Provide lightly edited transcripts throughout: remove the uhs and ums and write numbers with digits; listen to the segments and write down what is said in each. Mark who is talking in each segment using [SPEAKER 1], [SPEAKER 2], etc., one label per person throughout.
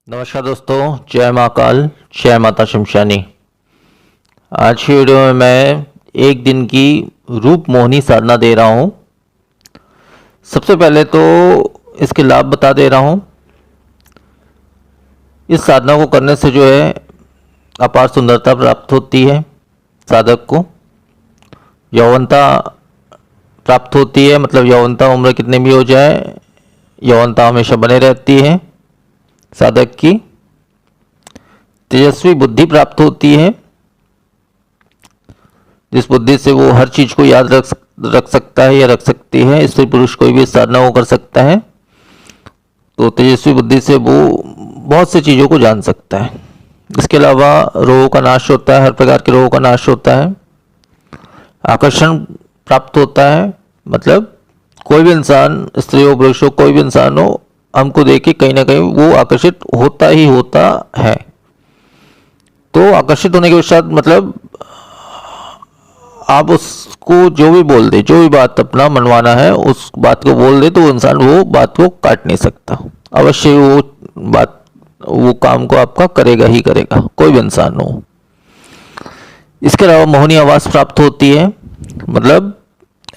[SPEAKER 1] नमस्कार दोस्तों, जय महाकाल, जय माता शमशानी। आज की वीडियो में मैं एक दिन की रूप मोहिनी साधना दे रहा हूँ। सबसे पहले तो इसके लाभ बता दे रहा हूँ। इस साधना को करने से जो है अपार सुंदरता प्राप्त होती है, साधक को यौवनता प्राप्त होती है। मतलब यौवनता उम्र कितनी भी हो जाए, यौवनता हमेशा बने रहती है। साधक की तेजस्वी बुद्धि प्राप्त होती है, जिस बुद्धि से वो हर चीज को याद रख सकता है या रख सकती है। स्त्री पुरुष कोई भी इस साधना को कर सकता है। तो तेजस्वी बुद्धि से वो बहुत सी चीजों को जान सकता है। इसके अलावा रोगों का नाश होता है, हर प्रकार के रोगों का नाश होता है। आकर्षण प्राप्त होता है, मतलब कोई भी इंसान, स्त्री हो पुरुष हो, कोई भी इंसान हो, हमको देख के कहीं ना कहीं वो आकर्षित होता ही होता है। तो आकर्षित होने के पश्चात मतलब आप उसको जो भी बोल दे, जो भी बात अपना मनवाना है उस बात को बोल दे, तो वो इंसान वो बात को काट नहीं सकता। अवश्य वो बात, वो काम को आपका करेगा ही करेगा, कोई भी इंसान हो। इसके अलावा मोहिनी आवाज प्राप्त होती है। मतलब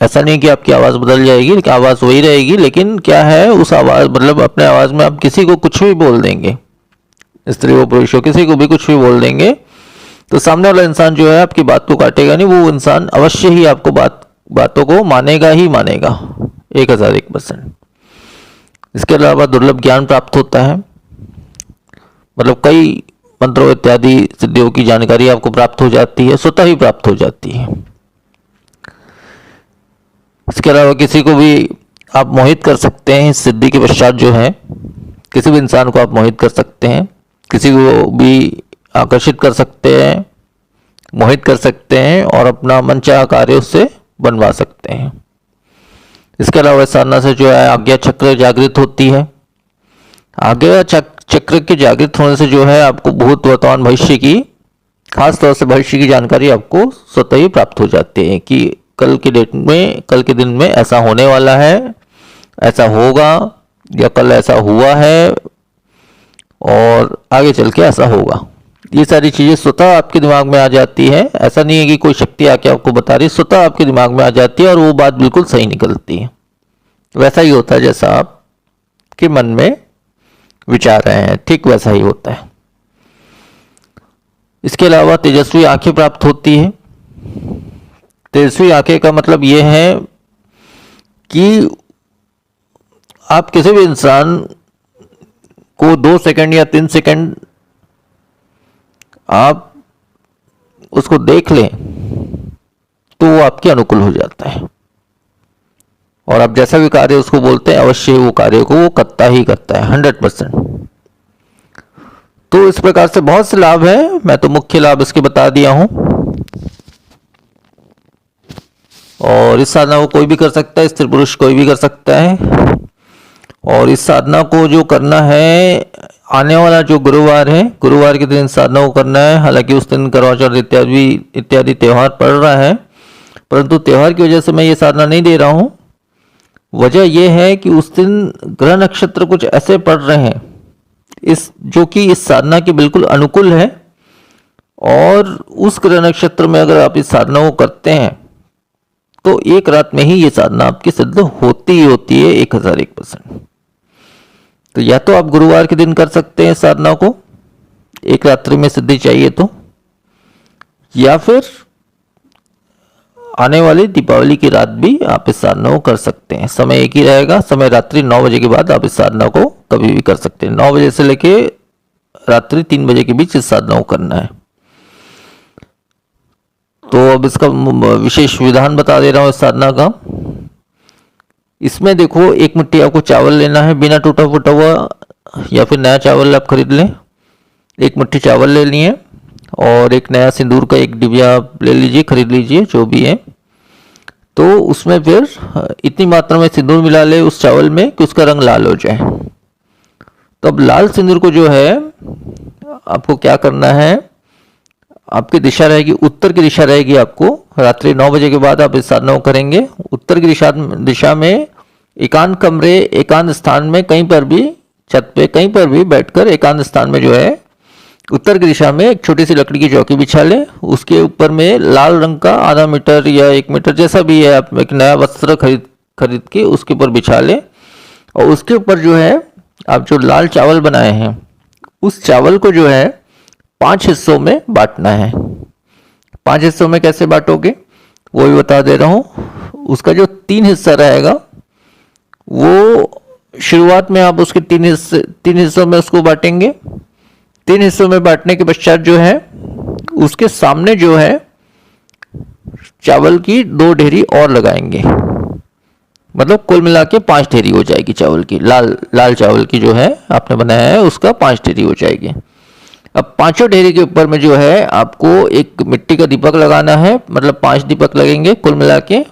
[SPEAKER 1] ऐसा नहीं कि आपकी आवाज़ बदल जाएगी, लेकिन आवाज़ वही रहेगी। लेकिन क्या है, उस आवाज़ मतलब अपने आवाज़ में आप किसी को कुछ भी बोल देंगे, स्त्री हो पुरुष हो, किसी को भी कुछ भी बोल देंगे, तो सामने वाला इंसान जो है आपकी बात को काटेगा नहीं। वो इंसान अवश्य ही आपको बातों को मानेगा ही मानेगा, 1001%। इसके अलावा दुर्लभ ज्ञान प्राप्त होता है। मतलब कई मंत्रों इत्यादि सिद्धियों की जानकारी आपको प्राप्त हो जाती है, स्वतः ही प्राप्त हो जाती है। इसके अलावा किसी को भी आप मोहित कर सकते हैं। इस सिद्धि के पश्चात जो है किसी भी इंसान को आप मोहित कर सकते हैं, किसी को भी आकर्षित कर सकते हैं, मोहित कर सकते हैं और अपना मनचाहा कार्य उससे बनवा सकते हैं। इसके अलावा इस साधना से जो है आज्ञा चक्र जागृत होती है। आज्ञा चक्र के जागृत होने से जो है आपको भूत, वर्तमान, भविष्य की, खास तौर से भविष्य की जानकारी आपको स्वतः ही प्राप्त हो जाती है कि कल की डेट में, कल के दिन में ऐसा होने वाला है, ऐसा होगा, या कल ऐसा हुआ है और आगे चल के ऐसा होगा। ये सारी चीज़ें स्वतः आपके दिमाग में आ जाती है। ऐसा नहीं है कि कोई शक्ति आके आपको बता रही, स्वतः आपके दिमाग में आ जाती है और वो बात बिल्कुल सही निकलती है। वैसा ही होता है जैसा आपके मन में विचार रहे हैं, ठीक वैसा ही होता है। इसके अलावा तेजस्वी आंखें प्राप्त होती है। तेजस्वी आंखें का मतलब यह है कि आप किसी भी इंसान को 2 सेकंड या 3 सेकंड आप उसको देख लें तो वो आपके अनुकूल हो जाता है, और आप जैसा भी कार्य उसको बोलते हैं अवश्य वो कार्य को वो करता ही करता है, 100%। तो इस प्रकार से बहुत से लाभ हैं। मैं तो मुख्य लाभ इसके बता दिया हूं। और इस साधना को कोई भी कर सकता है, स्त्री पुरुष कोई भी कर सकता है। और इस साधना को जो करना है, आने वाला जो गुरुवार है, गुरुवार के दिन साधना को करना है। हालांकि उस दिन करवा चौथ इत्यादि त्यौहार पड़ रहा है, परंतु त्यौहार की वजह से मैं ये साधना नहीं दे रहा हूँ। वजह यह है कि उस दिन ग्रह नक्षत्र कुछ ऐसे पड़ रहे हैं जो कि इस साधना के बिल्कुल अनुकूल है। और उस ग्रह नक्षत्र में अगर आप इस साधना को करते हैं तो एक रात में ही ये साधना आपकी सिद्ध होती ही होती है, 1001%। तो या तो आप गुरुवार के दिन कर सकते हैं साधना को, एक रात्रि में सिद्धि चाहिए तो, या फिर आने वाली दीपावली की रात भी आप इस साधना को कर सकते हैं। समय एक ही रहेगा, समय रात्रि 9 बजे के बाद आप इस साधना को कभी भी कर सकते हैं। 9 बजे से लेके रात्रि 3 बजे के बीच इस साधना को करना है। तो अब इसका विशेष विधान बता दे रहा हूं इस साधना का। इसमें देखो, 1 मुट्ठी आपको चावल लेना है, बिना टूटा फूटा हुआ, या फिर नया चावल आप खरीद लें। 1 मुट्ठी चावल ले लिए, और एक नया सिंदूर का एक डिबिया आप ले लीजिए, खरीद लीजिए, जो भी है। तो उसमें फिर इतनी मात्रा में सिंदूर मिला ले उस चावल में कि उसका रंग लाल हो जाए। तो अब लाल सिंदूर को जो है आपको क्या करना है, आपकी दिशा रहेगी, उत्तर की दिशा रहेगी। आपको रात्रि 9 बजे के बाद आप इस साधना को करेंगे। उत्तर की दिशा में एकांत कमरे, एकांत स्थान में कहीं पर भी छत पे कहीं पर भी बैठकर एकांत स्थान में जो है उत्तर की दिशा में एक छोटी सी लकड़ी की चौकी बिछा लें। उसके ऊपर में लाल रंग का आधा मीटर या 1 मीटर जैसा भी है, आप एक नया वस्त्र खरीद के उसके ऊपर बिछा लें। और उसके ऊपर जो है आप जो लाल चावल बनाए हैं उस चावल को जो है 5 हिस्सों में बांटना है। 5 हिस्सों में कैसे बांटोगे वो भी बता दे रहा हूँ। उसका जो 3 हिस्सा रहेगा वो शुरुआत में आप उसके 3 हिस्सों में उसको बांटेंगे। 3 हिस्सों में बांटने के पश्चात जो है उसके सामने जो है चावल की 2 ढेरी और लगाएंगे, मतलब कुल मिला के 5 ढेरी हो जाएगी चावल की। लाल चावल की जो है आपने बनाया है उसका 5 ढेरी हो जाएगी। अब 5 ढेरी के ऊपर में जो है आपको एक मिट्टी का दीपक लगाना है, मतलब 5 दीपक लगेंगे कुल मिला के।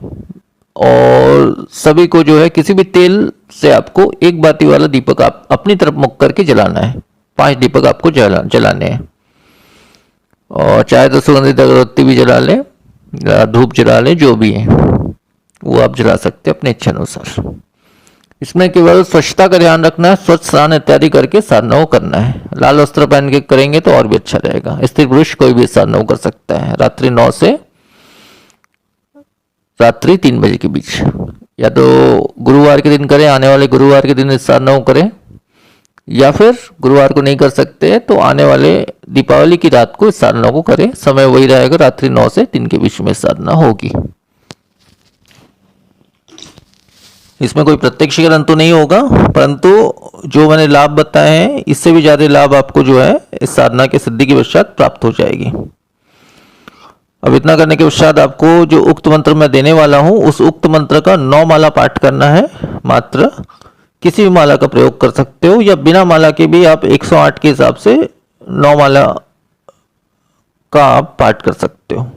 [SPEAKER 1] और सभी को जो है किसी भी तेल से आपको एक बाती वाला दीपक आप अपनी तरफ मुख करके जलाना है। 5 दीपक आपको जलाने हैं। और चाहे तो सुगंधित अगरबत्ती भी जला लें, धूप जला लें, जो भी है वो आप जला सकते हैं अपने इच्छा अनुसार। इसमें केवल स्वच्छता का ध्यान रखना है, स्वच्छ स्नान इत्यादि करके साधना को करना है। लाल वस्त्र पहन के करेंगे तो और भी अच्छा रहेगा। स्त्री पुरुष कोई भी साधना कर सकता है रात्रि 9 से रात्रि 3 बजे के बीच। या तो गुरुवार के दिन करें, आने वाले गुरुवार के दिन इस साधना को करें, या फिर गुरुवार को नहीं कर सकते तो आने वाले दीपावली की रात को इस साधना को करें। समय वही रहेगा, रात्रि 9 से 3 के बीच में साधना होगी। इसमें कोई प्रत्यक्ष ग्रहण तो नहीं होगा, परंतु जो मैंने लाभ बताए हैं इससे भी ज्यादा लाभ आपको जो है इस साधना के सिद्धि के पश्चात प्राप्त हो जाएगी। अब इतना करने के पश्चात आपको जो उक्त मंत्र मैं देने वाला हूं उस उक्त मंत्र का 9 माला पाठ करना है मात्र। किसी भी माला का प्रयोग कर सकते हो या बिना माला के भी आप 108 के हिसाब से 9 माला का आप पाठ कर सकते हो।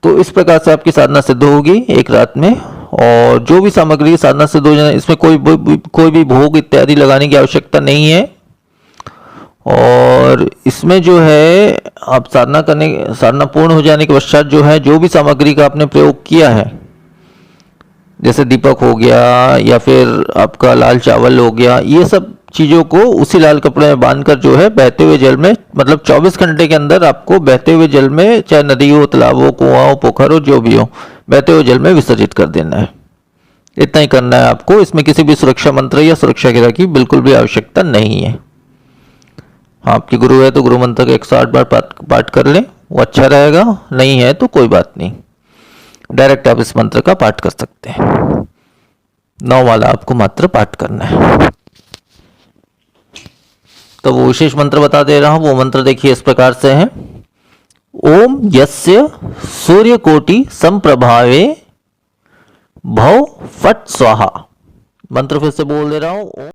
[SPEAKER 1] तो इस प्रकार से आपकी साधना सिद्ध होगी एक रात में। और जो भी सामग्री साधना सिद्ध हो जाए, इसमें कोई भी भोग इत्यादि लगाने की आवश्यकता नहीं है। और इसमें जो है आप साधना पूर्ण हो जाने के पश्चात जो है जो भी सामग्री का आपने प्रयोग किया है, जैसे दीपक हो गया या फिर आपका लाल चावल हो गया, ये सब चीज़ों को उसी लाल कपड़े में बांधकर जो है बहते हुए जल में, मतलब 24 घंटे के अंदर आपको बहते हुए जल में, चाहे नदी हो, तालाब हो, कुआं हो, पोखर हो, जो भी हो, बहते हुए जल में विसर्जित कर देना है। इतना ही करना है आपको। इसमें किसी भी सुरक्षा मंत्र या सुरक्षा क्रिया की बिल्कुल भी आवश्यकता नहीं है। आपके गुरु है तो गुरु मंत्र का 108 बार पाठ कर लें, वो अच्छा रहेगा। नहीं है तो कोई बात नहीं, डायरेक्ट आप इस मंत्र का पाठ कर सकते हैं। 9 वाला आपको मात्र पाठ करना है। तो वो विशेष मंत्र बता दे रहा हूं। वो मंत्र देखिए इस प्रकार से है। ओम यस्य सूर्यकोटि संप्रभावे भव फट स्वाहा। मंत्र फिर से बोल दे रहा हूं।